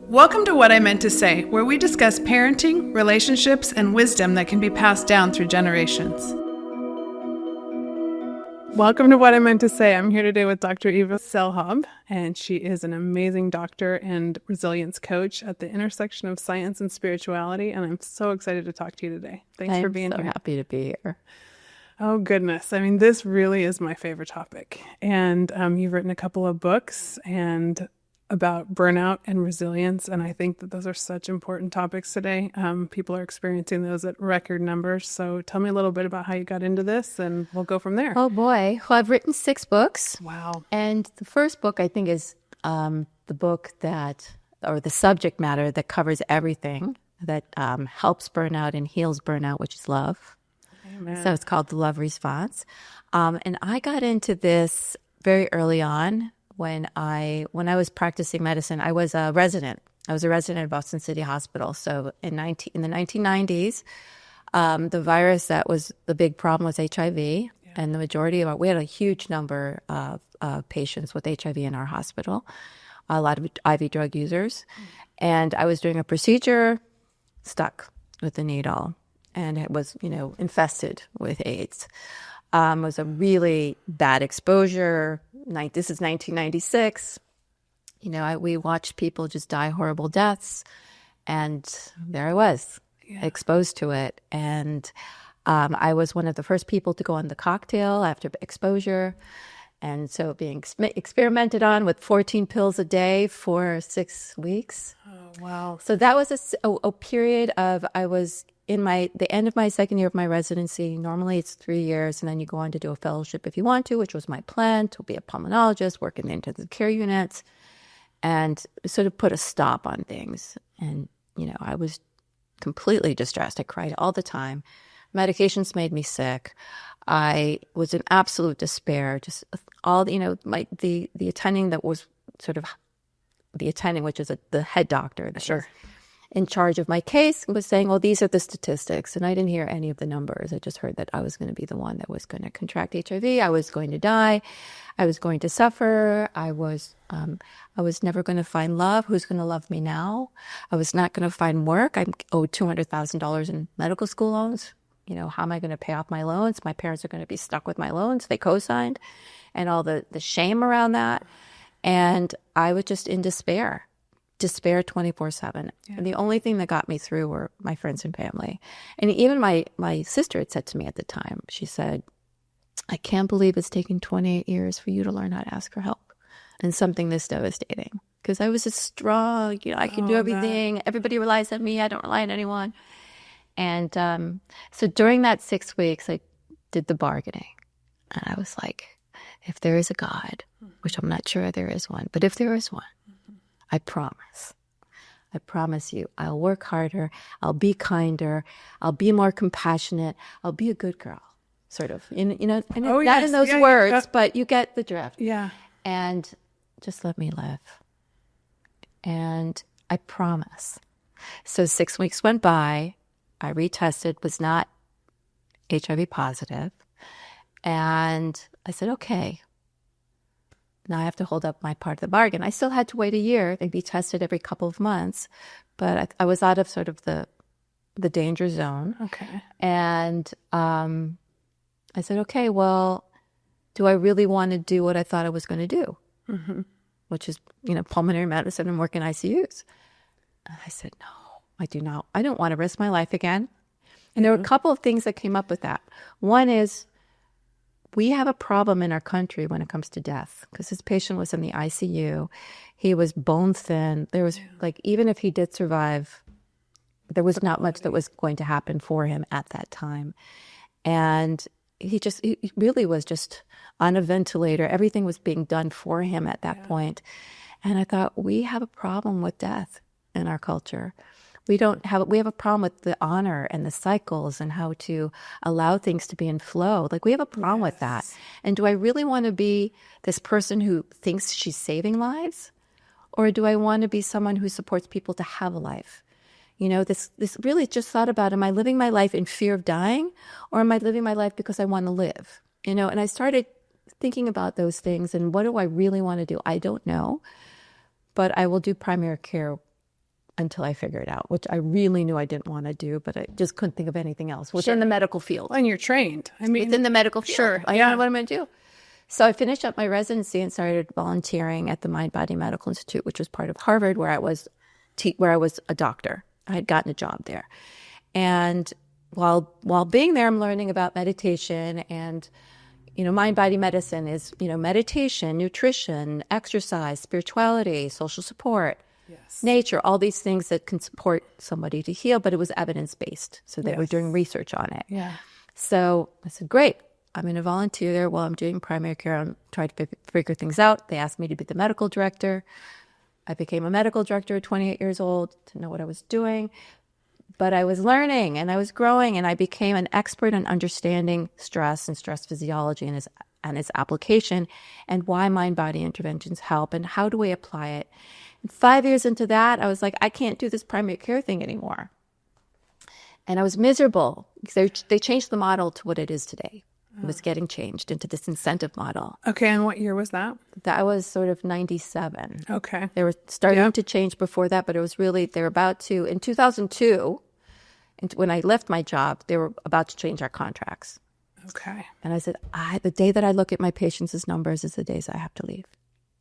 Welcome to What I Meant to Say, where we discuss parenting, relationships, and wisdom that can be passed down through generations. Welcome to What I Meant to Say. I'm here today with Dr. Eva Selhub, and she is an amazing doctor and resilience coach at the intersection of science and spirituality, and I'm so excited to talk to you today. Thanks for being here. I'm so happy to be here. Oh, goodness. I mean, this really is my favorite topic, and you've written a couple of books and about burnout and resilience. And I think that those are such important topics today. People are experiencing those at record numbers. So tell me a little bit about how you got into this and we'll go from there. Oh boy. Well, I've written 6 books. Wow. And the first book I think is the book that, or the subject matter that covers everything that helps burnout and heals burnout, which is love. Amen. So it's called The Love Response. And I got into this very early on. When I was practicing medicine, I was a resident. I was a resident at Boston City Hospital. So in the 1990s, the virus that was the big problem was HIV. And the majority of we had a huge number of patients with HIV in our hospital, a lot of IV drug users. And I was doing a procedure, stuck with the needle, and it was, infested with AIDS. It was a really bad exposure. This is 1996. We watched people just die horrible deaths. And there I was, exposed to it. And I was one of the first people to go on the cocktail after exposure. And so being experimented on with 14 pills a day for 6 weeks. Oh, wow. So that was a period of, I was in the end of my second year of my residency. Normally it's 3 years, and then you go on to do a fellowship if you want to, which was my plan, to be a pulmonologist, work in the intensive care units, and sort of put a stop on things. And, I was completely distressed. I cried all the time. Medications made me sick. I was in absolute despair. Just all, the attending that was sort of the attending, which is the head doctor. Sure. In charge of my case was saying, well, these are the statistics. And I didn't hear any of the numbers. I just heard that I was going to be the one that was going to contract HIV. I was going to die. I was going to suffer. I was never going to find love. Who's going to love me now? I was not going to find work. I owed $200,000 in medical school loans. How am I going to pay off my loans? My parents are going to be stuck with my loans. They co-signed, and all the shame around that. And I was just in despair 24/7. Yeah. And the only thing that got me through were my friends and family. And even my sister had said to me at the time, she said, I can't believe it's taken 28 years for you to learn how to ask for help. And something this devastating. Because I was just strong, I can do everything. Everybody relies on me. I don't rely on anyone. And so during that 6 weeks, I did the bargaining. And I was like, if there is a God, which I'm not sure there is one, but if there is one, I promise you, I'll work harder, I'll be kinder, I'll be more compassionate, I'll be a good girl, sort of. Not in those words, but you get the drift. Yeah. And just let me live. And I promise. So 6 weeks went by, I retested, was not HIV positive, and I said, okay. Now I have to hold up my part of the bargain. I still had to wait a year. They'd be tested every couple of months, but I was out of sort of the danger zone. Okay. And I said, okay, well, do I really want to do what I thought I was going to do, which is, pulmonary medicine and work in ICUs? And I said, no, I do not. I don't want to risk my life again. And there were a couple of things that came up with that. One is, we have a problem in our country when it comes to death, because this patient was in the ICU. He was bone thin. There was even if he did survive, there was not much that was going to happen for him at that time. And he really was just on a ventilator. Everything was being done for him at that point. And I thought, we have a problem with death in our culture. We have a problem with the honor and the cycles and how to allow things to be in flow. We have a problem with that. And do I really want to be this person who thinks she's saving lives? Or do I want to be someone who supports people to have a life? This really just thought about, am I living my life in fear of dying? Or am I living my life because I want to live? And I started thinking about those things and what do I really want to do? I don't know. But I will do primary care until I figured it out, which I really knew I didn't want to do, but I just couldn't think of anything else within the medical field. And you're trained. I mean, within the medical field. Sure. I know what I'm going to do. So I finished up my residency and started volunteering at the Mind Body Medical Institute, which was part of Harvard, where I was a doctor. I had gotten a job there. And while being there, I'm learning about meditation and, mind-body medicine is, meditation, nutrition, exercise, spirituality, social support, nature, all these things that can support somebody to heal, but it was evidence-based. So they were doing research on it. Yeah. So I said, great, I'm going to volunteer there while I'm doing primary care. I'm trying to figure things out. They asked me to be the medical director. I became a medical director at 28 years old, to know what I was doing. But I was learning and I was growing, and I became an expert in understanding stress and stress physiology and its application, and why mind-body interventions help and how do we apply it. And 5 years into that, I was like, I can't do this primary care thing anymore. And I was miserable because they changed the model to what it is today. It was getting changed into this incentive model. Okay, and what year was that? That was sort of 97. Okay. They were starting to change before that, but it was really, they were about to, in 2002, and when I left my job, they were about to change our contracts. Okay. And I said, the day that I look at my patients' numbers is the days I have to leave.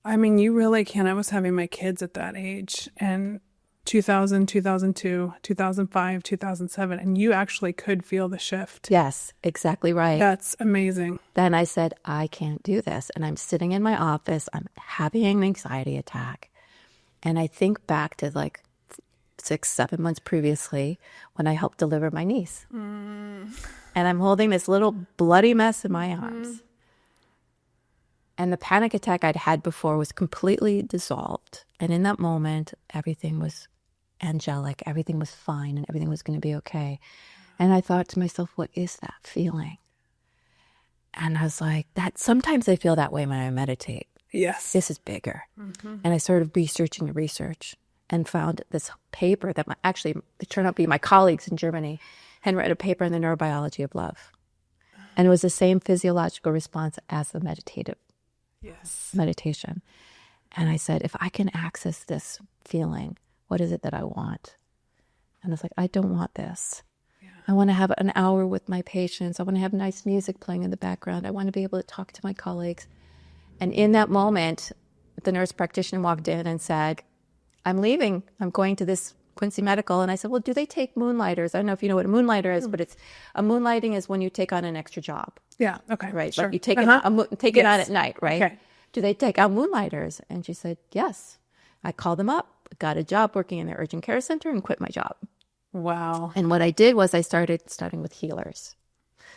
I mean, you really can. I was having my kids at that age, and 2000, 2002, 2005, 2007, and you actually could feel the shift. Yes, exactly right. That's amazing. Then I said, I can't do this. And I'm sitting in my office, I'm having an anxiety attack. And I think back to like 6-7 months previously when I helped deliver my niece. And I'm holding this little bloody mess in my arms. And the panic attack I'd had before was completely dissolved. And in that moment, everything was angelic, everything was fine, and everything was going to be okay. And I thought to myself, what is that feeling? And I was like, that sometimes I feel that way when I meditate. Yes. This is bigger. And I started researching the research and found this paper that it turned out to be my colleagues in Germany had read a paper on the neurobiology of love. And it was the same physiological response as the meditation. And I said, if I can access this feeling, what is it that I want? And I was like, I don't want this. Yeah. I want to have an hour with my patients. I want to have nice music playing in the background. I want to be able to talk to my colleagues. And in that moment, the nurse practitioner walked in and said, I'm leaving. I'm going to this Quincy Medical. And I said, well, do they take moonlighters? I don't know if you know what a moonlighter is, but moonlighting is when you take on an extra job. Yeah. Okay. Right. Sure. But you take it on at night, right? Okay. Do they take out moonlighters? And she said, yes. I called them up, got a job working in their urgent care center, and quit my job. Wow. And what I did was I started studying with healers.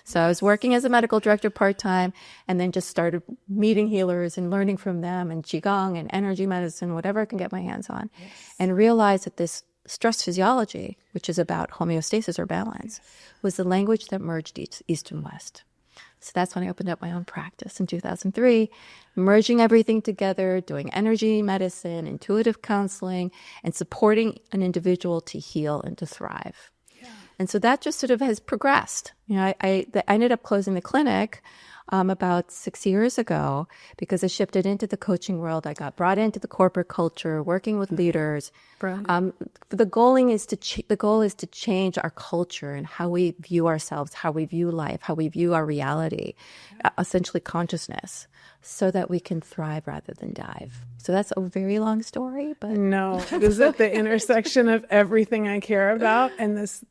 So I was working as a medical director part-time, and then just started meeting healers and learning from them, and Qigong and energy medicine, whatever I can get my hands on, and realized that this stress physiology, which is about homeostasis or balance, was the language that merged East and West. So that's when I opened up my own practice in 2003, merging everything together, doing energy medicine, intuitive counseling, and supporting an individual to heal and to thrive. Yeah. And so that just sort of has progressed. I ended up closing the clinic about 6 years ago because I shifted into the coaching world. I got brought into the corporate culture, working with leaders. The goal is to change our culture and how we view ourselves, how we view life, how we view our reality, essentially consciousness, so that we can thrive rather than dive. So that's a very long story, but no, it is at the intersection of everything I care about, and this.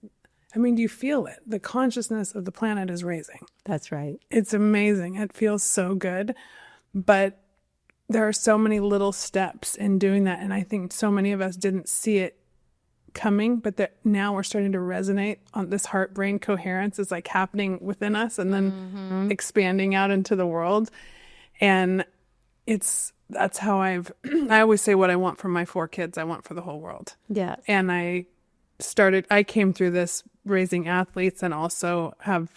I mean, do you feel it? The consciousness of the planet is raising. That's right. It's amazing. It feels so good. But there are so many little steps in doing that. And I think so many of us didn't see it coming, but that now we're starting to resonate on this heart-brain coherence is like happening within us and then expanding out into the world. And that's how I always say what I want for my 4 kids, I want for the whole world. Yeah. And I came through this raising athletes and also have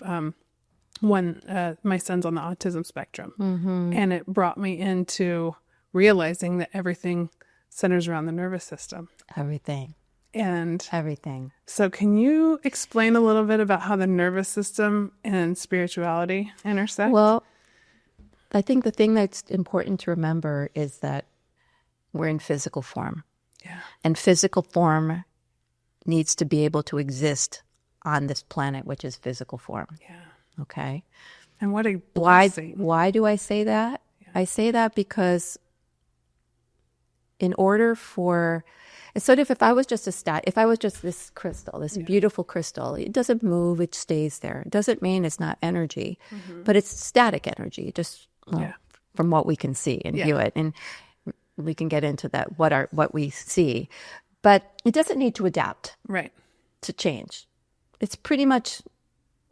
my son's on the autism spectrum. And it brought me into realizing that everything centers around the nervous system. Everything. So can you explain a little bit about how the nervous system and spirituality intersect? Well, I think the thing that's important to remember is that we're in physical form. Yeah. And physical form needs to be able to exist on this planet, which is physical form. Yeah. Okay. And what a blessing. Why do I say that? Yeah. I say that because in order for, it's sort of, if I was just this crystal, this beautiful crystal, it doesn't move, it stays there. It doesn't mean it's not energy, but it's static energy, just from what we can see and view it. And we can get into that, what we see. But it doesn't need to adapt to change. It's pretty much,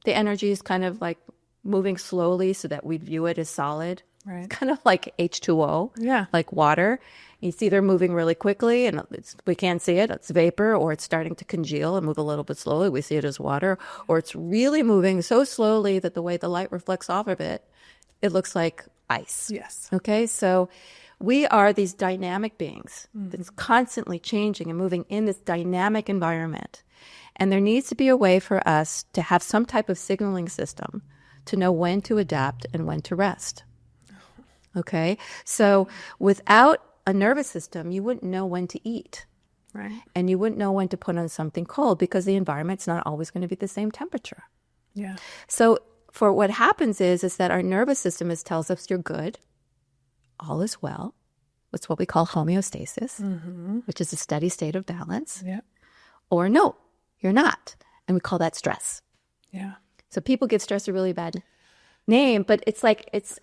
the energy is kind of like moving slowly so that we view it as solid. Right. It's kind of like H2O, like water. It's either moving really quickly and we can't see it, it's vapor, or it's starting to congeal and move a little bit slowly, we see it as water, or it's really moving so slowly that the way the light reflects off of it, it looks like ice. Yes. Okay, so we are these dynamic beings that's constantly changing and moving in this dynamic environment. And there needs to be a way for us to have some type of signaling system to know when to adapt and when to rest. Okay? So without a nervous system, you wouldn't know when to eat. Right. And you wouldn't know when to put on something cold because the environment's not always going to be the same temperature. Yeah. So for what happens is that our nervous system tells us you're good, all is well. It's what we call homeostasis, which is a steady state of balance. Yeah. Or no, you're not. And we call that stress. Yeah. So people give stress a really bad name, but it's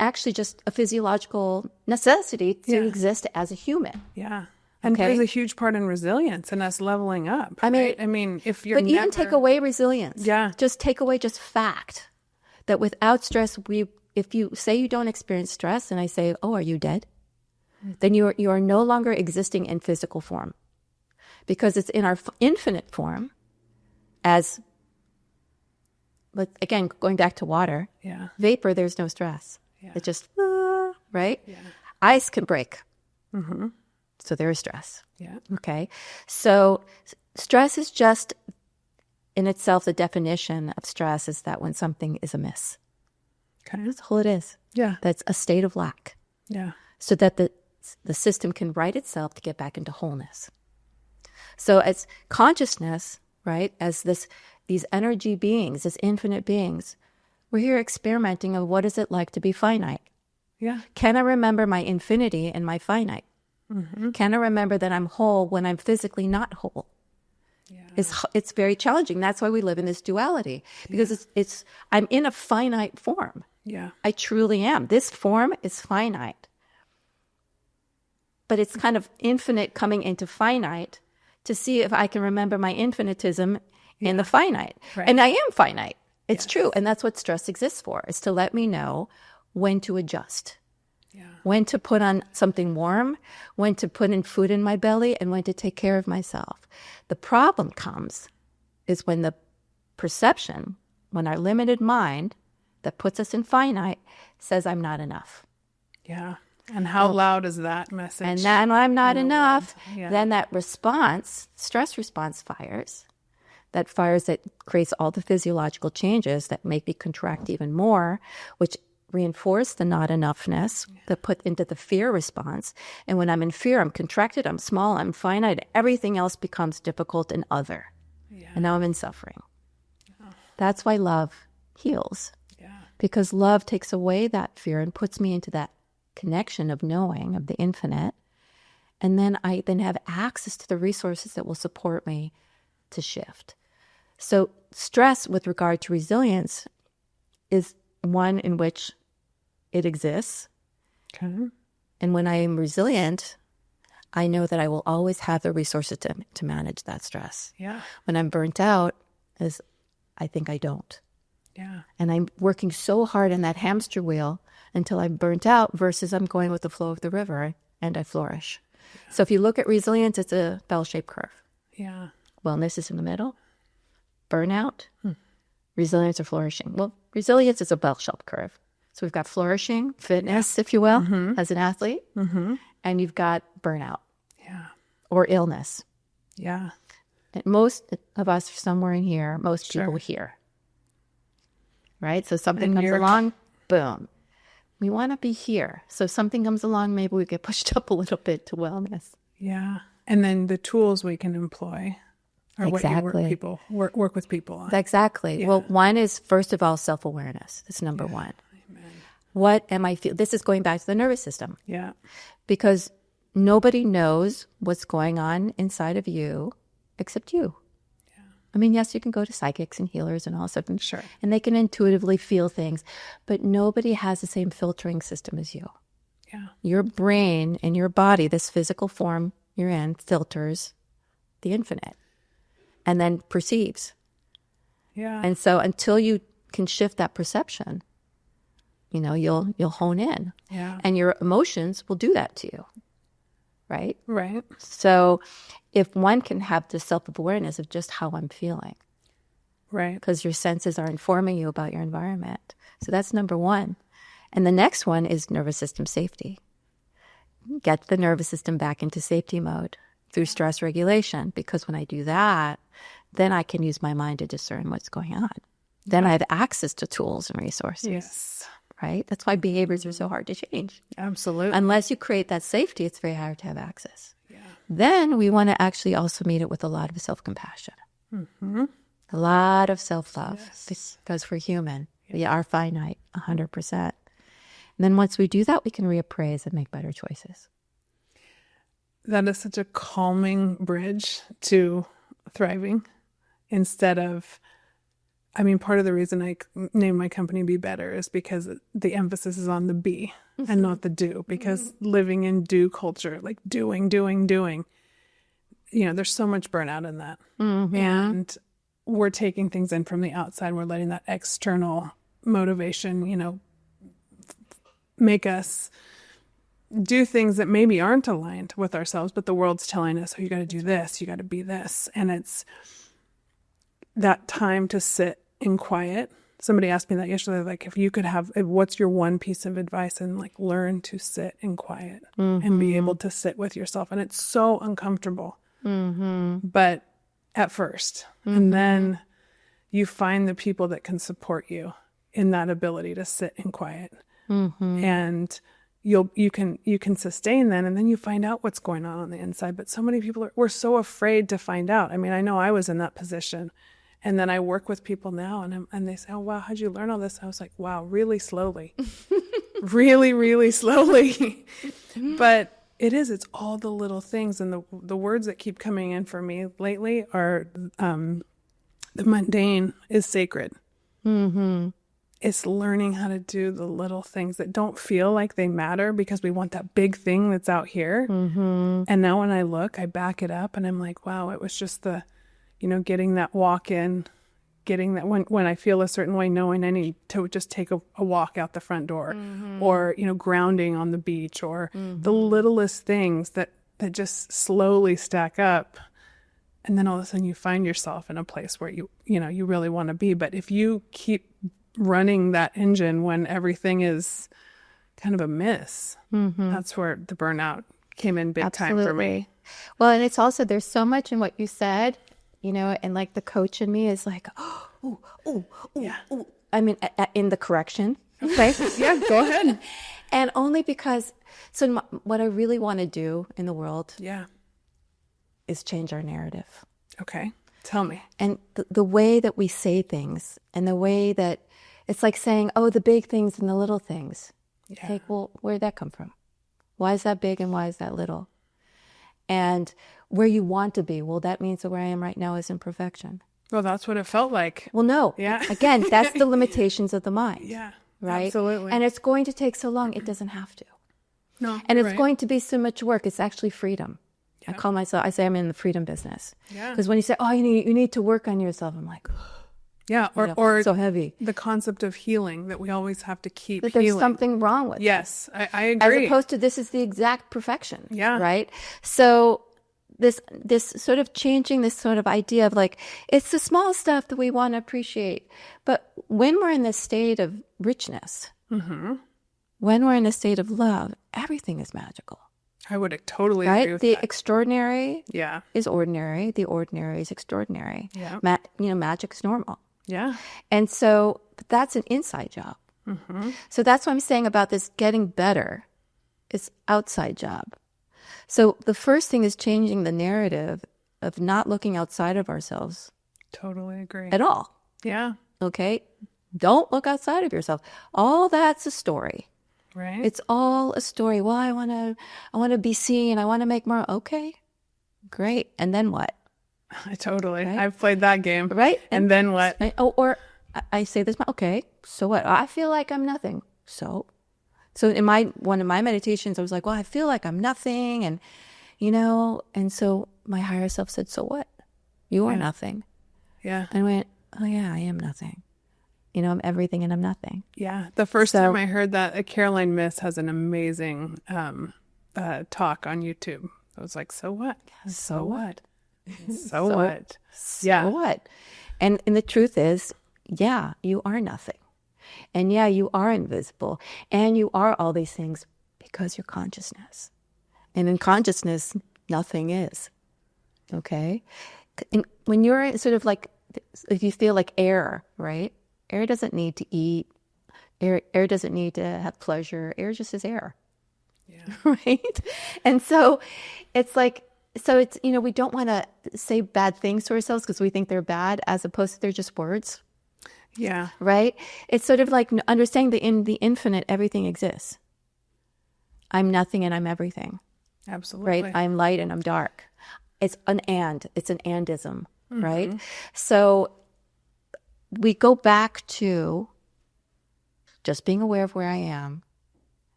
actually just a physiological necessity to exist as a human. Yeah. And there's a huge part in resilience and us leveling up. I mean, if you're even take away resilience. Yeah. Just take away just fact that without stress, if you say you don't experience stress and I say, oh, are you dead? Then you are no longer existing in physical form, because it's in our infinite form as, but again, going back to water, vapor, there's no stress. Yeah. It's just, right? Yeah. Ice can break. So there is stress. Yeah. Okay. So stress is just in itself, the definition of stress is that when something is amiss. Okay. That's all it is. Yeah. That's a state of lack. Yeah. So that the system can right itself to get back into wholeness. So as consciousness, right, as these energy beings, as infinite beings, we're here experimenting of what is it like to be finite. Yeah. Can I remember my infinity and my finite? Can I remember that I'm whole when I'm physically not whole? Yeah. It's very challenging. That's why we live in this duality, because it's I'm in a finite form. Yeah. I truly am. This form is finite. But it's kind of infinite coming into finite to see if I can remember my infinitism in the finite. Right. And I am finite. It's true. And that's what stress exists for, is to let me know when to adjust. Yeah. When to put on something warm, when to put in food in my belly, and when to take care of myself. The problem comes is when the perception, when our limited mind that puts us in finite says I'm not enough. Yeah. And how loud is that message? And then I'm not enough. Yeah. Then that response, stress response fires. That creates all the physiological changes that make me contract even more, which reinforce the not enoughness that put into the fear response. And when I'm in fear, I'm contracted, I'm small, I'm finite. Everything else becomes difficult and other. Yeah. And now I'm in suffering. Yeah. That's why love heals. Yeah. Because love takes away that fear and puts me into that connection of knowing of the infinite. And then I have access to the resources that will support me to shift. So stress with regard to resilience is one in which it exists. Okay. And when I am resilient, I know that I will always have the resources to manage that stress. Yeah. When I'm burnt out, I think I don't. Yeah. And I'm working so hard in that hamster wheel until I'm burnt out versus I'm going with the flow of the river and I flourish. Yeah. So if you look at resilience, it's a bell-shaped curve. Yeah. Wellness is in the middle. Burnout, resilience, or flourishing. Well, resilience is a bell-shaped curve. So we've got flourishing, fitness, if you will, as an athlete, and you've got burnout, or illness. Yeah. And most of us somewhere in here, most people here, right? So something comes along, boom. We want to be here. So if something comes along, maybe we get pushed up a little bit to wellness. Yeah. And then the tools we can employ or what you Exactly. work with people on. Exactly. Yeah. Well, one is, first of all, self-awareness. That's number one. Amen. What am I feel? This is going back to the nervous system, Yeah. because nobody knows what's going on inside of you except you. I mean, yes, you can go to psychics and healers and all stuff, and, Sure. and they can intuitively feel things, but nobody has the same filtering system as you. Yeah. Your brain and your body, this physical form you're in, filters the infinite and then perceives. Yeah. And so until you can shift that perception, you'll hone in. Yeah. And your emotions will do that to you. Right? Right. So if one can have the self-awareness of just how I'm feeling, Right. because your senses are informing you about your environment. So that's number one. And the next one is nervous system safety. Get the nervous system back into safety mode through stress regulation, because when I do that, then I can use my mind to discern what's going on. Then I have access to tools and resources. Yes. Right? That's why behaviors are so hard to change. Absolutely. Unless you create that safety, it's very hard to have access. Yeah. Then we want to actually also meet it with a lot of self-compassion. Mm-hmm. A lot of self-love, Yes. because we're human. We are finite, 100%. And then once we do that, we can reappraise and make better choices. That is such a calming bridge to thriving, instead of, I mean, part of the reason I named my company Be Better is because the emphasis is on the be and not the do, because living in do culture, like doing, there's so much burnout in that. Mm-hmm. And we're taking things in from the outside. We're letting that external motivation, make us do things that maybe aren't aligned with ourselves, but the world's telling us, oh, you got to do this, you got to be this. And it's that time to sit in quiet. Somebody asked me that yesterday, like, if you could have, what's your one piece of advice? And like, learn to sit in quiet and be able to sit with yourself. And it's so uncomfortable, but at first, and then you find the people that can support you in that ability to sit in quiet, and you can sustain that, and then you find out what's going on the inside. But so many people we're so afraid to find out. I mean, I know I was in that position. And then I work with people now, and they say, oh, wow, how'd you learn all this? I was like, wow, really slowly. Really, really slowly. But it's all the little things. And the words that keep coming in for me lately are the mundane is sacred. Mm-hmm. It's learning how to do the little things that don't feel like they matter, because we want that big thing that's out here. Mm-hmm. And now when I look, I back it up, and I'm like, wow, it was just getting that walk in, getting that when I feel a certain way, knowing I need to just take a walk out the front door, or, grounding on the beach, or the littlest things that just slowly stack up. And then all of a sudden you find yourself in a place where you really want to be. But if you keep running that engine when everything is kind of a miss, that's where the burnout came in big time for me. Well, and it's also, there's so much in what you said, and like the coach in me is like, Yeah. I mean, in the correction. Okay. Yeah, go ahead. And only because, what I really want to do in the world Yeah. is change our narrative. Okay. Tell me. And the way that we say things, and the way that it's like saying, oh, the big things and the little things. Yeah. Like, well, where'd that come from? Why is that big and why is that little? And where you want to be, well, that means that where I am right now is imperfection. Well, that's what it felt like. Well, no. Yeah. Again, that's the limitations of the mind. Yeah. Right? Absolutely. And it's going to take so long. It doesn't have to. No. And it's right. going to be so much work. It's actually freedom. Yeah. I say I'm in the freedom business. Yeah. Because when you say, oh, you need to work on yourself, I'm like, Yeah. Or so heavy. The concept of healing, that we always have to keep That healing. there's something wrong with it. Yes, I agree. As opposed to this is the exact perfection. Yeah. Right? So this sort of changing this sort of idea of like, it's the small stuff that we want to appreciate. But when we're in this state of richness, when we're in a state of love, everything is magical. I would totally Right? agree with The that. extraordinary Yeah. is ordinary. The ordinary is extraordinary. Yeah. Magic is normal. Yeah. And so, but that's an inside job. So that's what I'm saying about this getting better. It's outside job. So the first thing is changing the narrative of not looking outside of ourselves Totally agree. at all. Yeah. Okay? Don't look outside of yourself. All that's a story. Right. It's all a story. Well, I want to be seen. I want to make more. Okay, great. And then what? Totally. Right? I've played that game. Right? And then what? Or I say this. Okay, so what? I feel like I'm nothing. So in one of my meditations, I was like, well, I feel like I'm nothing, and and so my higher self said, so what? You are nothing. Yeah. And I went, oh yeah, I am nothing. I'm everything and I'm nothing. Yeah. The first time I heard that, Caroline Myss has an amazing talk on YouTube. I was like, so what? So what? So what? Yeah. So what? And the truth is, yeah, you are nothing. And yeah, you are invisible. And you are all these things because you're consciousness. And in consciousness, nothing is. Okay? And when you're sort of like, if you feel like air, right? Air doesn't need to eat. Air doesn't need to have pleasure. Air just is air. Yeah. Right? And so it's like, we don't want to say bad things to ourselves because we think they're bad, as opposed to they're just words. Yeah. Right? It's sort of like understanding that in the infinite, everything exists. I'm nothing and I'm everything. Absolutely. Right? I'm light and I'm dark. It's an andism, right? So we go back to just being aware of where I am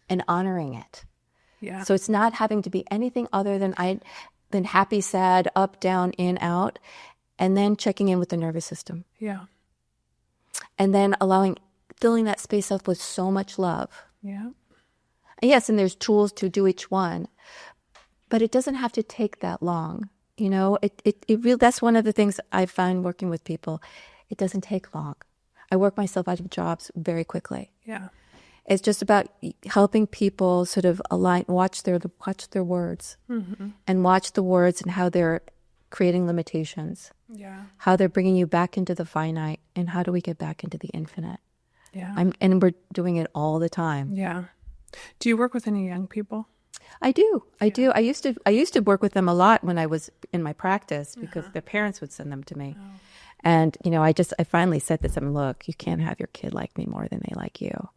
and honoring it. Yeah. So it's not having to be anything other than happy, sad, up, down, in, out, and then checking in with the nervous system. Yeah. And then filling that space up with so much love. Yeah. And yes, and there's tools to do each one, but it doesn't have to take that long. It really, that's one of the things I find working with people. It doesn't take long. I work myself out of jobs very quickly. Yeah. It's just about helping people sort of align, watch their words, and watch the words and how they're creating limitations. Yeah. How they're bringing you back into the finite, and how do we get back into the infinite? Yeah. And we're doing it all the time. Yeah. Do you work with any young people? I do. I do. I used to work with them a lot when I was in my practice because their parents would send them to me. Oh. And, I finally said to them, look, you can't have your kid like me more than they like you.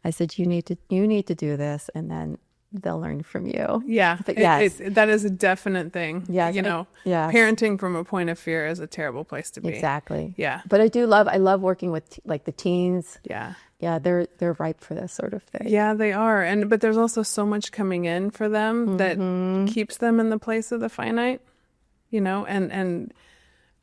I said, you need to do this, and then they'll learn from you. Yeah. But yes. That is a definite thing. Yes. Parenting from a point of fear is a terrible place to be. Exactly. Yeah. But I love working with like the teens. Yeah. Yeah, they're ripe for this sort of thing. Yeah, they are. But there's also so much coming in for them that keeps them in the place of the finite, and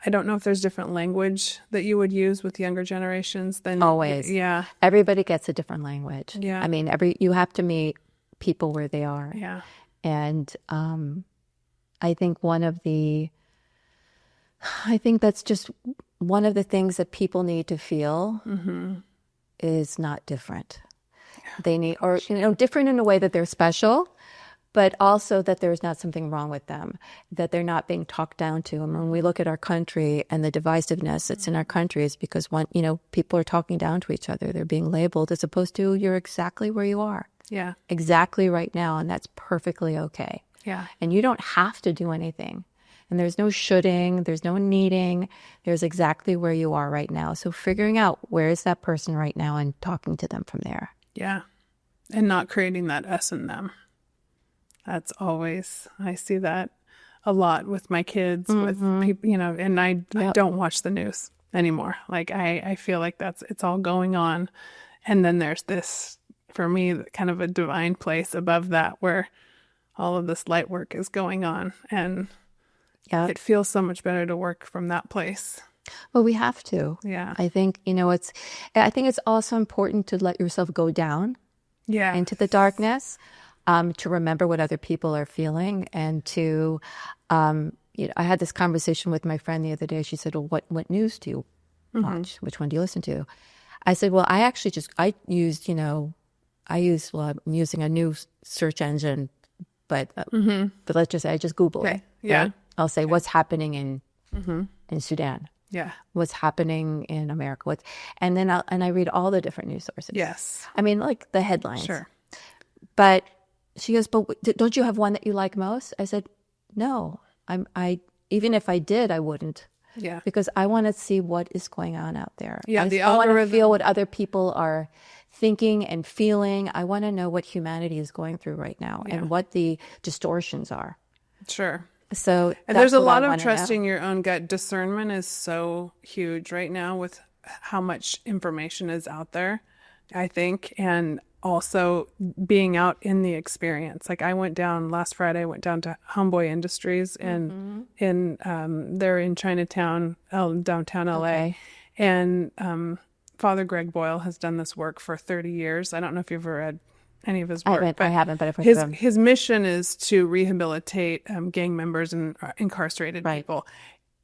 I don't know if there's different language that you would use with younger generations than always. Yeah. Everybody gets a different language. Yeah. I mean, you have to meet people where they are. Yeah. And I think that's just one of the things that people need to feel is not different. They need, or different in a way that they're special, but also that there's not something wrong with them, that they're not being talked down to. And when we look at our country and the divisiveness that's in our country, is because people are talking down to each other. They're being labeled, as opposed to you're exactly where you are. Yeah. Exactly right now, and that's perfectly okay. Yeah. And you don't have to do anything. And there's no shoulding, there's no needing. There's exactly where you are right now. So figuring out where is that person right now and talking to them from there. Yeah. And not creating that us in them. That's always, I see that a lot with my kids, with people, and I don't watch the news anymore. Like I feel like it's all going on. And then there's this, for me, kind of a divine place above that where all of this light work is going on. And it feels so much better to work from that place. Well, we have to. Yeah. I think, I think it's also important to let yourself go down into the darkness, to remember what other people are feeling, and to, I had this conversation with my friend the other day. She said, well, what news do you watch? Which one do you listen to? I said, well, I'm using a new search engine, but let's just say I just Google it. Yeah. Right? I'll say, what's happening in Sudan? Yeah. What's happening in America? And then I read all the different news sources. Yes. I mean, like the headlines. Sure. But she goes, but don't you have one that you like most? I said, no, I even if I did, I wouldn't. Yeah. Because I want to see what is going on out there. Yeah, the I want to algorithm. reveal what other people are thinking and feeling. I want to know what humanity is going through right now and what the distortions are. Sure. So And there's a lot of trusting your own gut. Discernment is so huge right now with how much information is out there, I think, and also being out in the experience. Like I went down last Friday, I went down to Homeboy Industries and they're in Chinatown, downtown LA. Okay. And Father Greg Boyle has done this work for 30 years. I don't know if you've ever read any of his work. I haven't, but I've heard of him. His mission is to rehabilitate gang members and incarcerated people.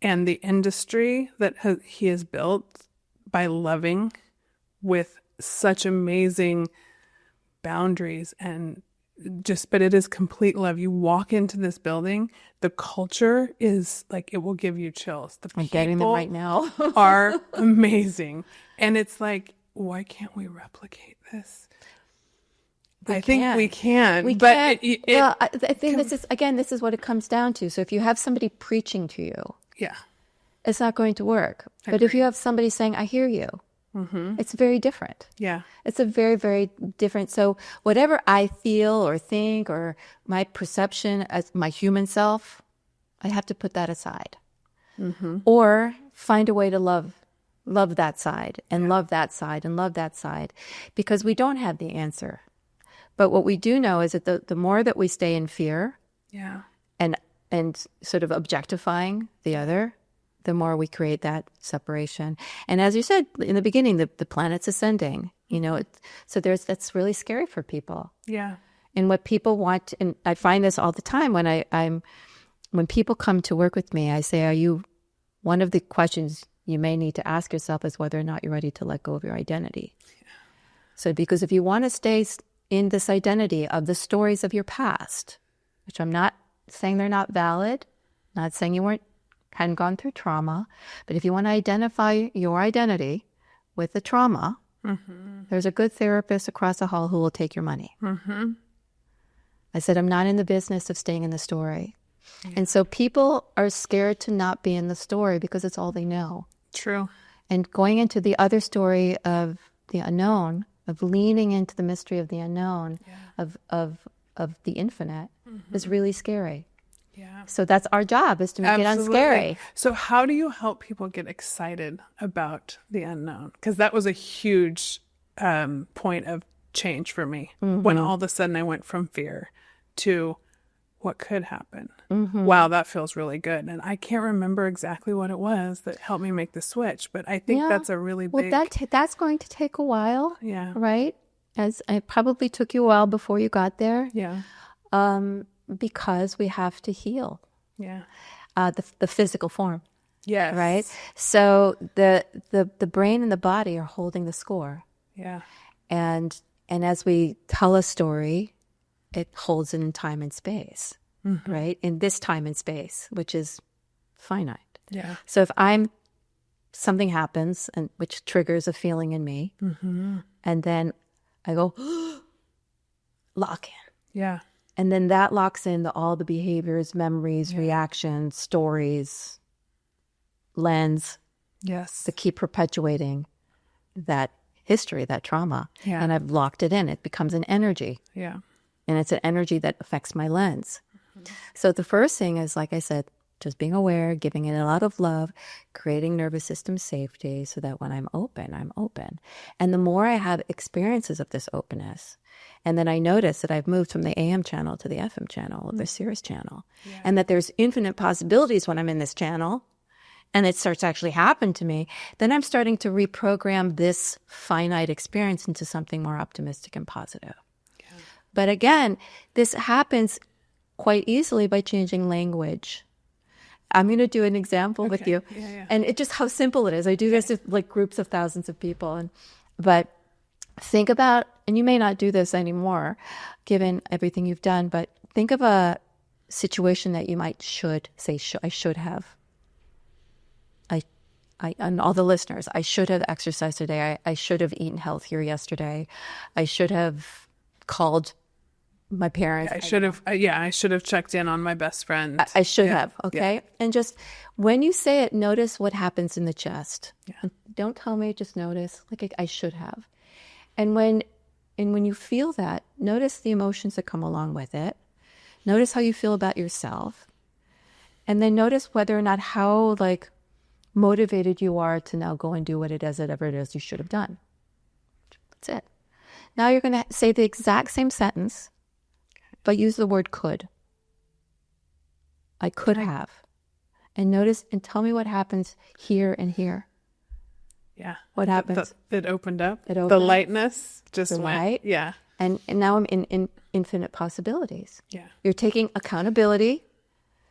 And the industry that he has built by loving with such amazing boundaries and but it is complete love. You walk into this building, the culture is like, it will give you chills. The I'm getting them right now. are amazing. And it's like, why can't we replicate this? I think we can. But well, I think this is what it comes down to. So if you have somebody preaching to you, it's not going to work. But if you have somebody saying, I hear you, it's very different. Yeah. It's a very, very different. So whatever I feel or think or my perception as my human self, I have to put that aside. Or find a way to love that side and love that side and love that side, because we don't have the answer. But what we do know is that the more that we stay in fear and sort of objectifying the other, the more we create that separation. And as you said in the beginning, the planet's ascending, so that's really scary for people. Yeah. And what people want, and I find this all the time when people come to work with me, I say, one of the questions you may need to ask yourself is whether or not you're ready to let go of your identity. Yeah. So because if you want to stay in this identity of the stories of your past, which I'm not saying they're not valid, not saying you hadn't gone through trauma, but if you want to identify your identity with the trauma, there's a good therapist across the hall who will take your money. I said, I'm not in the business of staying in the story. Yeah. And so people are scared to not be in the story because it's all they know. True. And going into the other story of the unknown, of leaning into the mystery of the unknown, of the infinite, is really scary. Yeah. So that's our job, is to make it unscary. So how do you help people get excited about the unknown? Because that was a huge point of change for me when all of a sudden I went from fear to what could happen. Wow, that feels really good. And I can't remember exactly what it was that helped me make the switch, but I think that's a really big... Well, that's going to take a while, right? As it probably took you a while before you got there. Yeah. Because we have to heal. Yeah. The physical form. Yes. Right? So the brain and the body are holding the score. Yeah. And as we tell a story, it holds it in time and space, right? In this time and space, which is finite. Yeah. So if something happens and which triggers a feeling in me, and then I go, lock in. Yeah. And then that locks in all the behaviors, memories, reactions, stories, lens. Yes. To keep perpetuating that history, that trauma. Yeah. And I've locked it in. It becomes an energy. Yeah. And it's an energy that affects my lens. So the first thing is, like I said, just being aware, giving it a lot of love, creating nervous system safety so that when I'm open, I'm open. And the more I have experiences of this openness, and then I notice that I've moved from the AM channel to the FM channel, the Sirius channel, and that there's infinite possibilities when I'm in this channel, and it starts to actually happen to me, then I'm starting to reprogram this finite experience into something more optimistic and positive. Yeah. But again, this happens quite easily by changing language. I'm going to do an example with you. And it just how simple it is. I do this with like groups of thousands of people. But think about, and you may not do this anymore, given everything you've done, but think of a situation that you might say, I should have. And all the listeners, I should have exercised today. I should have eaten healthier yesterday. I should have called my parents. I should have, I should have checked in on my best friend. I should have, okay? And just when you say it, notice what happens in the chest. Yeah. Don't tell me, just notice, like I should have. And when you feel that, notice the emotions that come along with it. Notice how you feel about yourself. And then notice whether or not how like motivated you are to now go and do whatever it is you should have done. That's it. Now you're going to say the exact same sentence, but use the word could. I could have. And notice and tell me what happens here and here. Yeah. What happens? It opened up. It opened. The lightness just The went. light. Yeah. And now I'm in infinite possibilities. Yeah. You're taking accountability.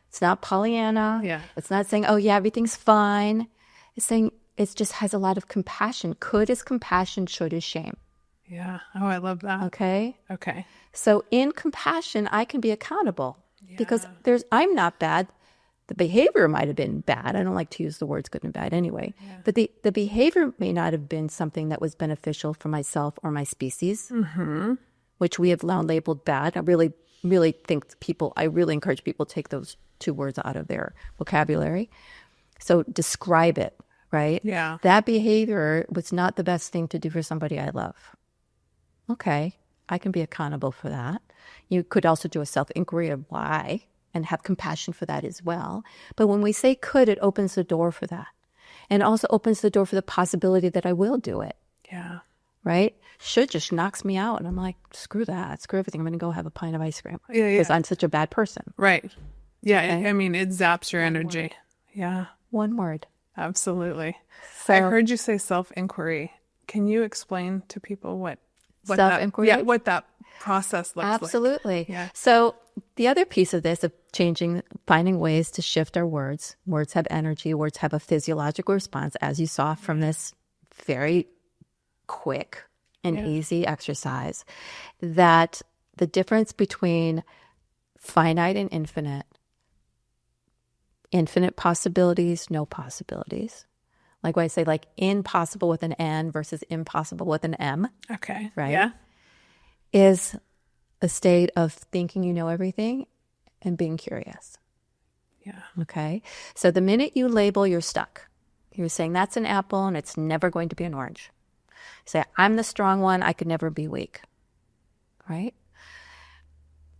It's not Pollyanna. Yeah. It's not saying, oh, yeah, everything's fine. It's saying it just has a lot of compassion. Could is compassion, should is shame. Yeah. Oh, I love that. Okay? Okay. So in compassion, I can be accountable because I'm not bad. The behavior might have been bad. I don't like to use the words good and bad anyway. Yeah. But the behavior may not have been something that was beneficial for myself or my species, which we have now labeled bad. I really encourage people to take those two words out of their vocabulary. So describe it, right? Yeah. That behavior was not the best thing to do for somebody I love. Okay, I can be accountable for that. You could also do a self-inquiry of why and have compassion for that as well. But when we say could, it opens the door for that. And also opens the door for the possibility that I will do it. Yeah. Right? Should just knocks me out. And I'm like, screw that. Screw everything. I'm going to go have a pint of ice cream. Yeah. Because I'm such a bad person. Right. Yeah. Okay? I mean, it zaps your energy. Yeah. One word. Absolutely. So, I heard you say self-inquiry. Can you explain to people what self-inquiry? what that process looks like? Absolutely. Yeah. So the other piece of this, of finding ways to shift our words. Words have energy. Words have a physiological response, as you saw from this very quick and easy exercise. That the difference between finite and infinite possibilities, no possibilities. Like what I say, like impossible with an N versus impossible with an M. Okay. Right? Yeah. Is a state of thinking you know everything and being curious. Yeah. Okay. So the minute you label, you're stuck. You're saying that's an apple and it's never going to be an orange. Say, I'm the strong one. I could never be weak. Right?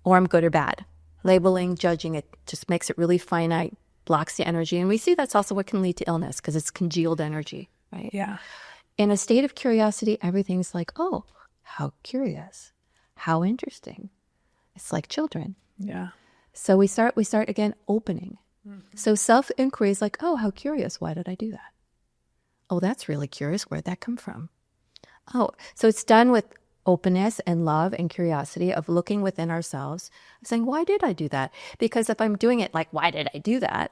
Or I'm good or bad. Labeling, judging it just makes it really finite, blocks the energy. And we see that's also what can lead to illness because it's congealed energy. Right? Yeah. In a state of curiosity, everything's like, oh, how curious. How interesting. It's like children. Yeah. So we start again opening. So self-inquiry is like, oh, how curious. Why did I do that? Oh, that's really curious. Where'd that come from? Oh, so it's done with openness and love and curiosity of looking within ourselves, saying, why did I do that? Because if I'm doing it like, why did I do that?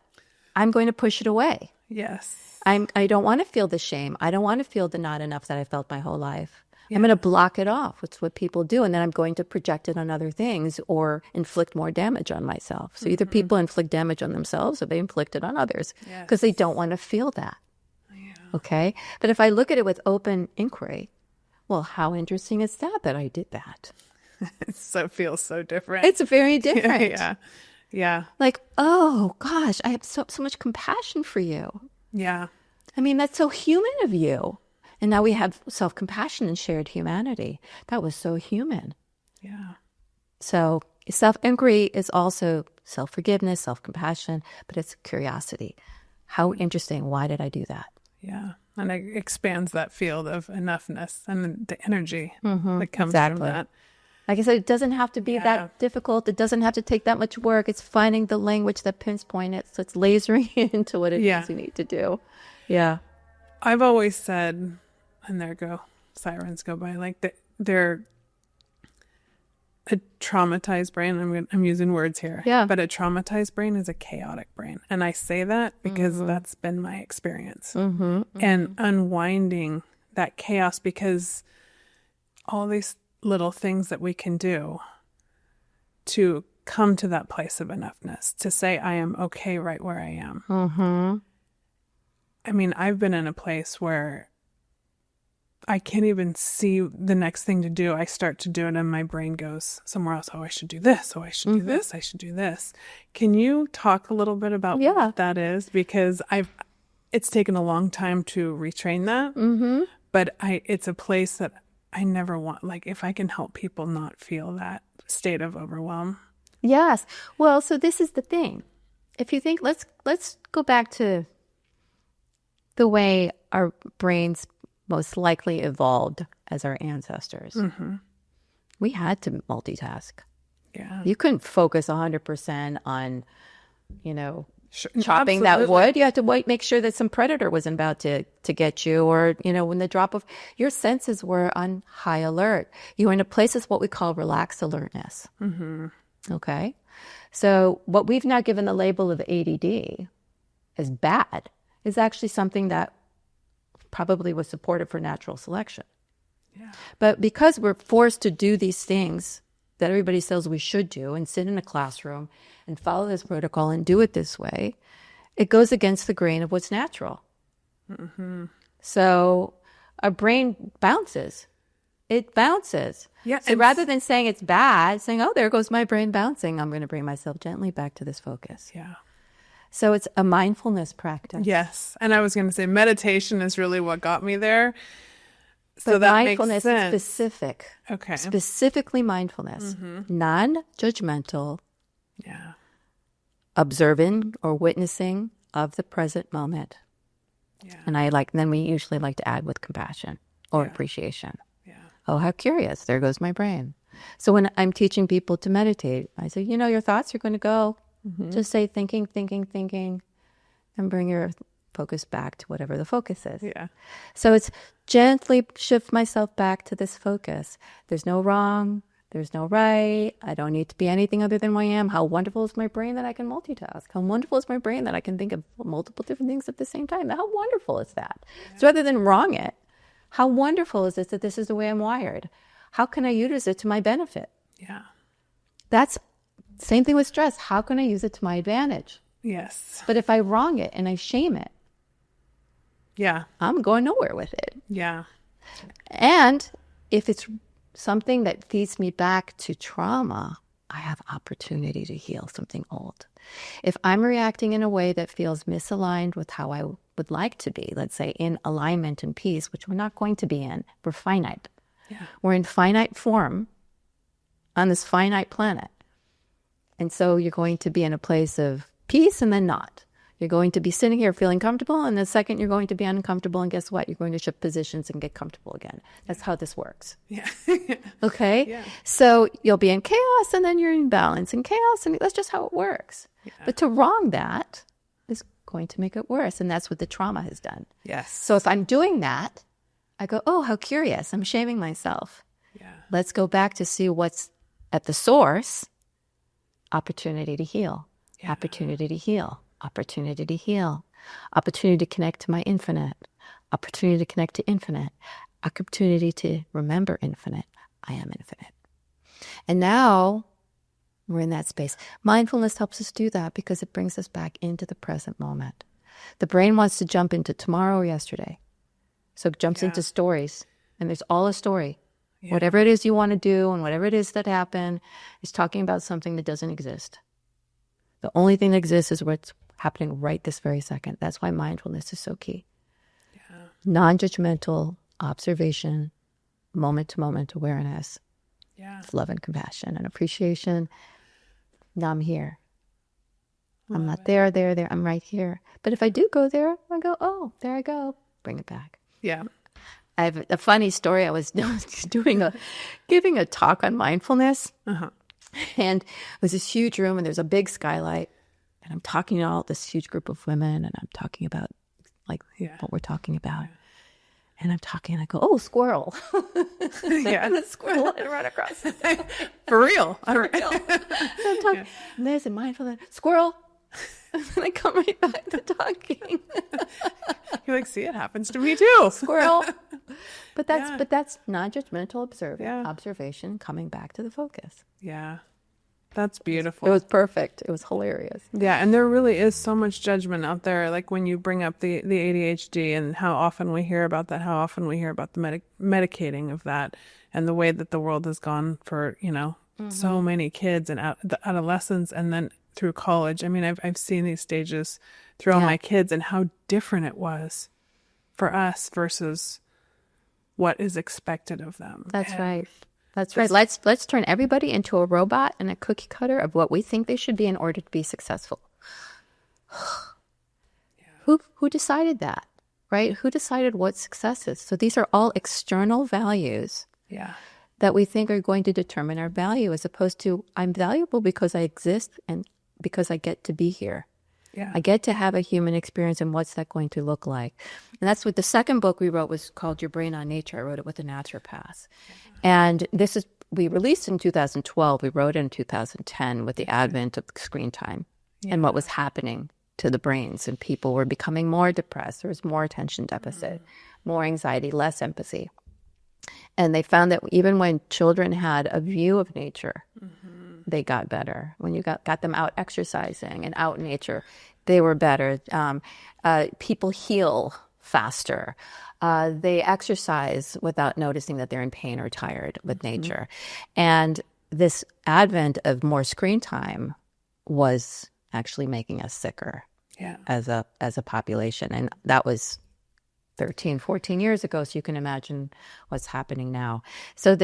I'm going to push it away. Yes. I don't want to feel the shame. I don't want to feel the not enough that I felt my whole life. I'm going to block it off. It's what people do. And then I'm going to project it on other things or inflict more damage on myself. So either people inflict damage on themselves or they inflict it on others because they don't want to feel that. Yeah. Okay. But if I look at it with open inquiry, well, how interesting is that I did that? It feels so different. It's very different. Yeah. Yeah. Like, oh gosh, I have so much compassion for you. Yeah. I mean, that's so human of you. And now we have self-compassion and shared humanity. That was so human. Yeah. So self-inquiry is also self-forgiveness, self-compassion, but it's curiosity. How interesting. Why did I do that? Yeah. And it expands that field of enoughness and the energy that comes from that. Like I said, it doesn't have to be that difficult. It doesn't have to take that much work. It's finding the language that pinpoints it. So it's lasering into what it is you need to do. Yeah. I've always said, and there go, sirens go by, like they're a traumatized brain. I'm using words here. Yeah. But a traumatized brain is a chaotic brain. And I say that because that's been my experience. And unwinding that chaos, because all these little things that we can do to come to that place of enoughness, to say, I am okay right where I am. I mean, I've been in a place where I can't even see the next thing to do. I start to do it and my brain goes somewhere else. Oh, I should do this. Oh, I should do this. I should do this. Can you talk a little bit about what that is? Because it's taken a long time to retrain that, but it's a place that I never want, like if I can help people not feel that state of overwhelm. Yes. Well, so this is the thing. If you think, let's go back to the way our brains most likely evolved as our ancestors. We had to multitask. Yeah. You couldn't focus 100% on, chopping Absolutely. that wood. You had to make sure that some predator wasn't about to get you, or, when the drop of your senses were on high alert. You were in a place that's what we call relaxed alertness. Okay. So what we've now given the label of ADD as bad is actually something that probably was supported for natural selection. Yeah. But because we're forced to do these things that everybody says we should do and sit in a classroom and follow this protocol and do it this way, it goes against the grain of what's natural. So our brain bounces. It bounces. Yeah, so rather than saying it's bad, saying, oh, there goes my brain bouncing, I'm going to bring myself gently back to this focus. Yeah. So it's a mindfulness practice. Yes. And I was going to say meditation is really what got me there. So but that mindfulness makes is sense. specific. Okay. Specifically mindfulness. Non-judgmental. Yeah. Observing or witnessing of the present moment. Yeah. And then we usually like to add with compassion or appreciation. Yeah. Oh, how curious. There goes my brain. So when I'm teaching people to meditate, I say, your thoughts are going to go. Just say thinking, and bring your focus back to whatever the focus is. Yeah. So it's gently shift myself back to this focus. There's no wrong. There's no right. I don't need to be anything other than who I am. How wonderful is my brain that I can multitask? How wonderful is my brain that I can think of multiple different things at the same time? How wonderful is that? Yeah. So rather than wrong it, how wonderful is it that this is the way I'm wired? How can I use it to my benefit? Yeah. That's same thing with stress. How can I use it to my advantage? Yes. But if I wrong it and I shame it, I'm going nowhere with it. Yeah. And if it's something that feeds me back to trauma, I have opportunity to heal something old. If I'm reacting in a way that feels misaligned with how I would like to be, let's say in alignment and peace, which we're not going to be in, we're finite. Yeah. We're in finite form on this finite planet. And so you're going to be in a place of peace and then not. You're going to be sitting here feeling comfortable, and the second you're going to be uncomfortable, and guess what? You're going to shift positions and get comfortable again. That's how this works. Yeah. Okay? Yeah. So you'll be in chaos, and then you're in balance and chaos, and that's just how it works. Yeah. But to wrong that is going to make it worse, and that's what the trauma has done. Yes. So if I'm doing that, I go, oh, how curious. I'm shaming myself. Yeah. Let's go back to see what's at the source. Opportunity to heal. Yeah. Opportunity to heal. Opportunity to heal, opportunity to connect to my infinite, opportunity to connect to infinite, opportunity to remember infinite. I am infinite. And now we're in that space. Mindfulness helps us do that because it brings us back into the present moment. The brain wants to jump into tomorrow or yesterday. So it jumps into stories, and there's all a story. Yeah. Whatever it is you want to do and whatever it is that happened is talking about something that doesn't exist. The only thing that exists is what's happening right this very second. That's why mindfulness is so key. Yeah. Non-judgmental observation, moment-to-moment awareness. Yeah. Love and compassion and appreciation. Now I'm here. I'm not there. I'm right here. But if I do go there, I go, oh, there I go. Bring it back. Yeah. I have a funny story. I was giving a talk on mindfulness. And it was this huge room, and there's a big skylight. And I'm talking to all this huge group of women, and I'm talking about what we're talking about. Yeah. And I'm talking, and I go, oh, squirrel. Yeah. And the squirrel had run across. For real. For real. So I'm talking, and there's a mindfulness, squirrel. And then I come right back to talking. You're like, see, it happens to me too. Squirrel. But that's non-judgmental observation, coming back to the focus. Yeah. That's It beautiful. was perfect. It was hilarious. Yeah, and there really is so much judgment out there. Like when you bring up the ADHD and how often we hear about that, how often we hear about the medicating of that, and the way that the world has gone for, so many kids and the adolescents, and then through college. I mean, I've seen these stages through all Yeah. my kids and how different it was for us versus what is expected of them. That's And right. That's right. Let's turn everybody into a robot and a cookie cutter of what we think they should be in order to be successful. Who decided that? Right? Who decided what success is? So these are all external values Yeah. that we think are going to determine our value, as opposed to I'm valuable because I exist and because I get to be here. Yeah. I get to have a human experience, and what's that going to look like? And that's what the second book we wrote was called Your Brain on Nature. I wrote it with a naturopath. And we released in 2012. We wrote it in 2010 with the advent of screen time and what was happening to the brains. And people were becoming more depressed. There was more attention deficit, more anxiety, less empathy. And they found that even when children had a view of nature, they got better. When you got them out exercising and out in nature, they were better. People heal faster. They exercise without noticing that they're in pain or tired with nature. And this advent of more screen time was actually making us sicker as a population. And that was 13, 14 years ago. So you can imagine what's happening now. So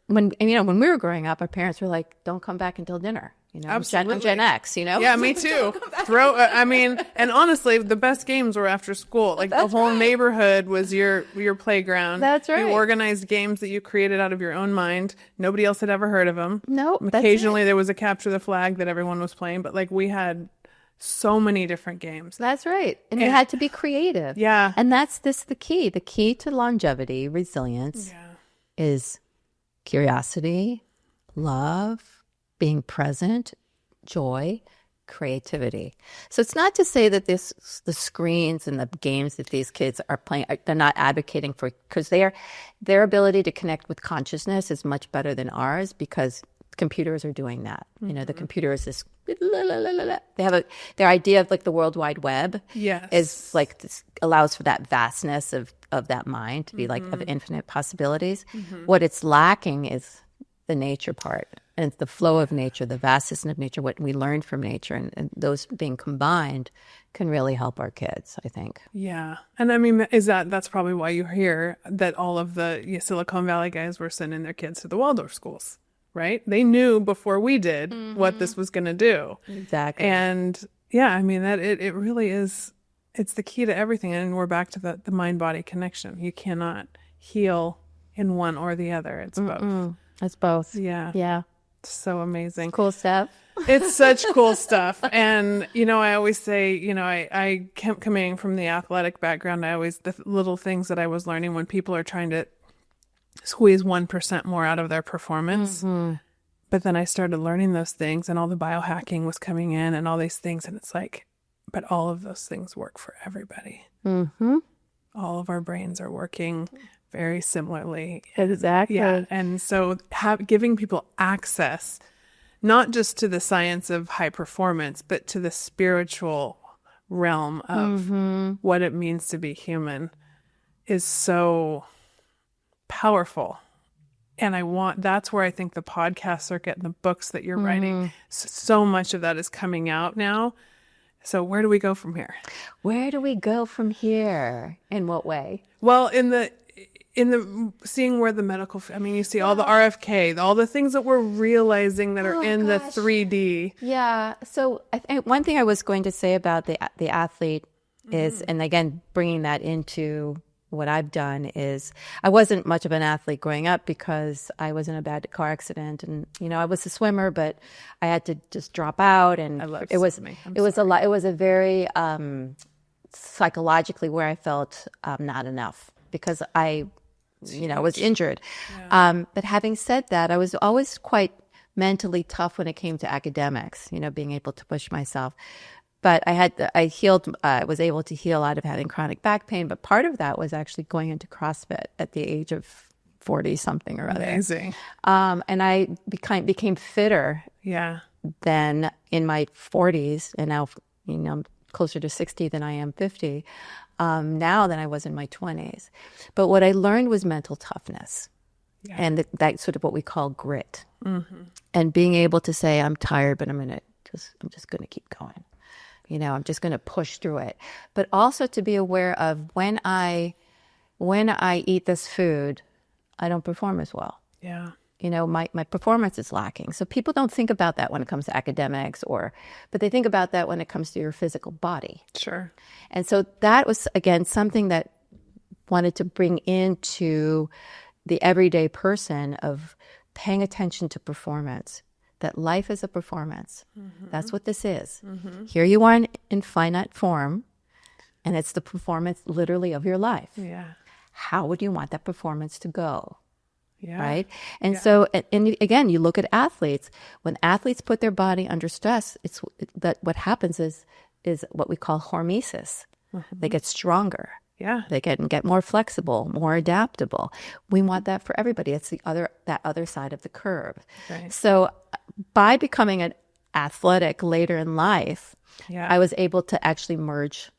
when we were growing up, our parents were like, don't come back until dinner. Absolutely. I'm Gen X, Yeah, me too. And honestly, the best games were after school. Like the whole neighborhood was your playground. That's right. You organized games that you created out of your own mind. Nobody else had ever heard of them. No, Occasionally there was a capture the flag that everyone was playing, but like we had so many different games. That's right. And you had to be creative. Yeah. And that's the key. The key to longevity, resilience is curiosity, love, being present, joy, creativity. So it's not to say that the screens and the games that these kids are playing, they're not advocating for, because their ability to connect with consciousness is much better than ours, because computers are doing that. The computer is this, they have their idea of like the World Wide Web is like this, allows for that vastness of that mind to be like of infinite possibilities. What it's lacking is the nature part, and it's the flow of nature, the vastness of nature, what we learned from nature, and those being combined can really help our kids, I think. Yeah. And I mean, that's probably why you hear that all of the Silicon Valley guys were sending their kids to the Waldorf schools, right? They knew before we did what this was going to do. Exactly. And yeah, I mean, that it really is, it's the key to everything. And we're back to the mind-body connection. You cannot heal in one or the other. It's both. It's both. Yeah. Yeah. So amazing. Cool stuff. It's such cool stuff. And, I always say, I kept coming from the athletic background. The little things that I was learning when people are trying to squeeze 1% more out of their performance. But then I started learning those things, and all the biohacking was coming in and all these things. And it's like, but all of those things work for everybody. All of our brains are working very similarly. Exactly. Yeah. And so giving people access, not just to the science of high performance, but to the spiritual realm of what it means to be human is so powerful. And that's where I think the podcast circuit and the books that you're writing, so much of that is coming out now. So where do we go from here? Where do we go from here? In what way? Well, in the seeing where the medical, you see all the RFK, all the things that we're realizing that are in the 3D. Yeah. So one thing I was going to say about the athlete is, and again, bringing that into what I've done is, I wasn't much of an athlete growing up because I was in a bad car accident, and I was a swimmer, but I had to just drop out, and it was a lot. It was a very psychologically where I felt not enough because I was injured. But having said that, I was always quite mentally tough when it came to academics, being able to push myself. But I was able to heal out of having chronic back pain. But part of that was actually going into CrossFit at the age of 40 something or other. Amazing. And I became fitter. Yeah. than in my 40s, and now, I'm closer to 60 than I am 50, now than I was in my 20s. But what I learned was mental toughness. Yeah. And that's sort of what we call grit. Mm-hmm. And being able to say, I'm tired, but I'm just going to keep going. I'm just going to push through it. But also to be aware of when I eat this food, I don't perform as well. Yeah. My performance is lacking. So people don't think about that when it comes to academics but they think about that when it comes to your physical body. Sure. And so that was, again, something that wanted to bring into the everyday person of paying attention to performance, that life is a performance. Mm-hmm. That's what this is. Mm-hmm. Here you are in finite form, and it's the performance literally of your life. Yeah. How would you want that performance to go? Yeah. Right? And so, and again, you look at athletes. When athletes put their body under stress, that what happens is what we call hormesis. Mm-hmm. They get stronger. Yeah. They can get more flexible, more adaptable. We want that for everybody. It's that other side of the curve. Right. So by becoming an athletic later in life, I was able to actually merge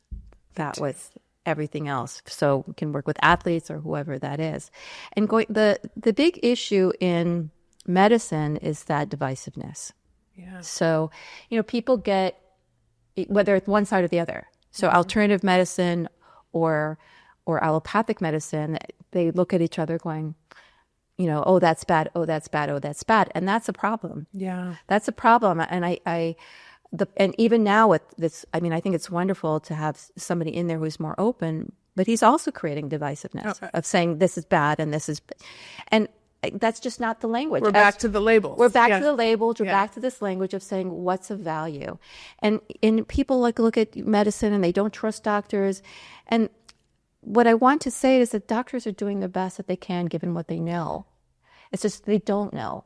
that with everything else. So we can work with athletes or whoever that is. And the big issue in medicine is that divisiveness. Yeah. So, people get, whether it's one side or the other. So alternative medicine or allopathic medicine, they look at each other going, oh, that's bad, oh, that's bad, oh, that's bad. And that's a problem. Yeah. That's a problem. And and even now with this, I think it's wonderful to have somebody in there who's more open, but he's also creating divisiveness of saying this is bad and this is, and that's just not the language. We're back to the labels. We're back to the labels. We're back to this language of saying what's of value. And people look at medicine and they don't trust doctors. And what I want to say is that doctors are doing the best that they can given what they know. It's just they don't know.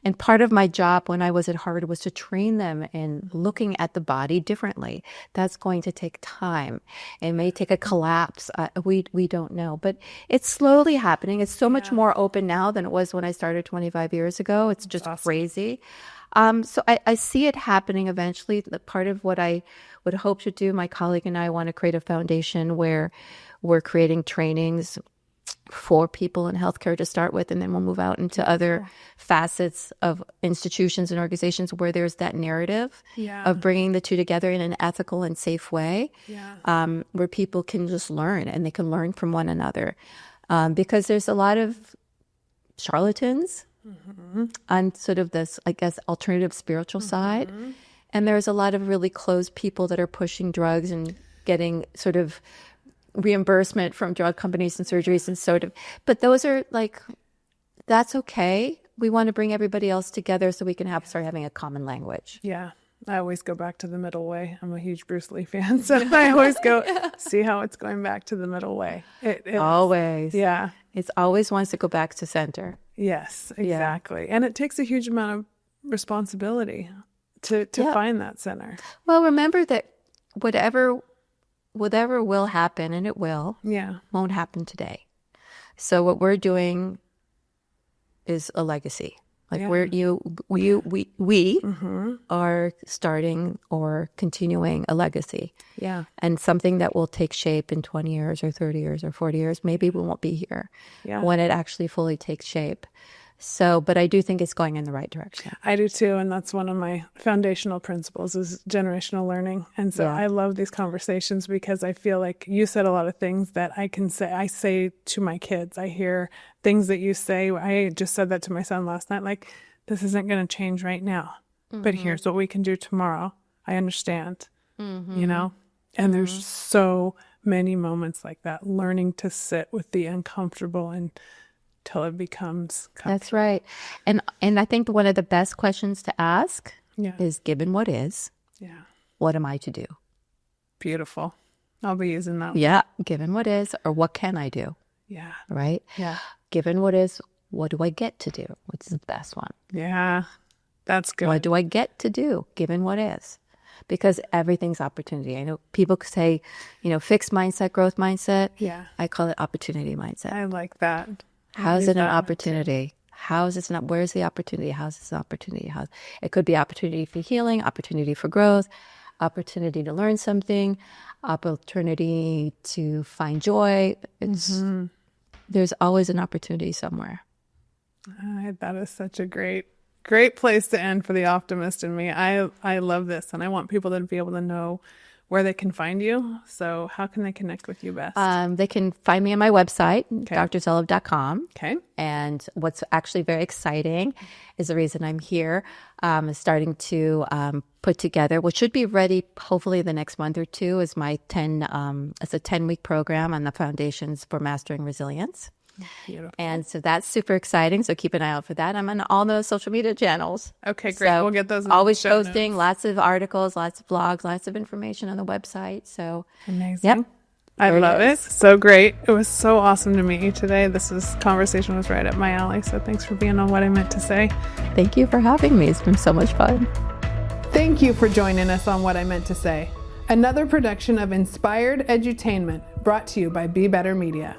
And part of my job when I was at Harvard was to train them in looking at the body differently. That's going to take time. It may take a collapse. We don't know. But it's slowly happening. It's so much more open now than it was when I started 25 years ago. It's just crazy. So I see it happening eventually. Part of what I would hope to do, my colleague and I want to create a foundation where we're creating trainings for people in healthcare to start with, and then we'll move out into other facets of institutions and organizations where there's that narrative of bringing the two together in an ethical and safe way, where people can just learn and they can learn from one another. Because there's a lot of charlatans on sort of this, I guess, alternative spiritual side. And there's a lot of really closed people that are pushing drugs and getting sort of reimbursement from drug companies and surgeries and sort of, but those are that's okay. We want to bring everybody else together so we can start having a common language. Yeah. I always go back to the middle way. I'm a huge Bruce Lee fan, so I always go see how it's going back to the middle way. It always. Yeah. It's always wants to go back to center. Yes, exactly. Yeah. And it takes a huge amount of responsibility to find that center. Well, remember that whatever will happen, and it will, won't happen today. So what we're doing is a legacy. We are starting or continuing a legacy. Yeah. And something that will take shape in 20 years or 30 years or 40 years. Maybe we won't be here when it actually fully takes shape. So, but I do think it's going in the right direction. I do too. And that's one of my foundational principles is generational learning. And so I love these conversations because I feel like you said a lot of things that I say to my kids. I hear things that you say. I just said that to my son last night, like, this isn't going to change right now, but here's what we can do tomorrow. I understand, and there's so many moments like that, learning to sit with the uncomfortable until it becomes comfortable. That's right. And I think one of the best questions to ask is, given what is, what am I to do? Beautiful. I'll be using that one. Yeah. Given what is, or what can I do? Yeah. Right? Yeah. Given what is, what do I get to do? Which is the best one. Yeah. That's good. What do I get to do, given what is? Because everything's opportunity. I know people say, fixed mindset, growth mindset. Yeah. I call it opportunity mindset. I like that. How is it an opportunity? how is this not, where's the opportunity? How's this an opportunity? How, it could be opportunity for healing, opportunity for growth, opportunity to learn something, opportunity to find joy. It's, there's always an opportunity somewhere. That is such a great place to end for the optimist in me. I love this, and I want people to be able to know where they can find you. So how can they connect with you best? They can find me on my website, Okay. drselhub.com. Okay. And what's actually very exciting is the reason I'm here, is starting to put together, which should be ready hopefully the next month or two, is my it's a 10-week program on the foundations for mastering resilience. Beautiful. And so that's super exciting. So keep an eye out for that. I'm on all those social media channels. Okay, great. So we'll get those in always the show posting notes. lots of articles, lots of blogs, lots of information on the website. So Amazing. yep. I There it love it. is. So great. It was so awesome to meet you today. This conversation was right up my alley. So thanks for being on What I Meant to Say. Thank you for having me. It's been so much fun. Thank you for joining us on What I Meant to Say, another production of Inspired Edutainment brought to you by Be Better Media.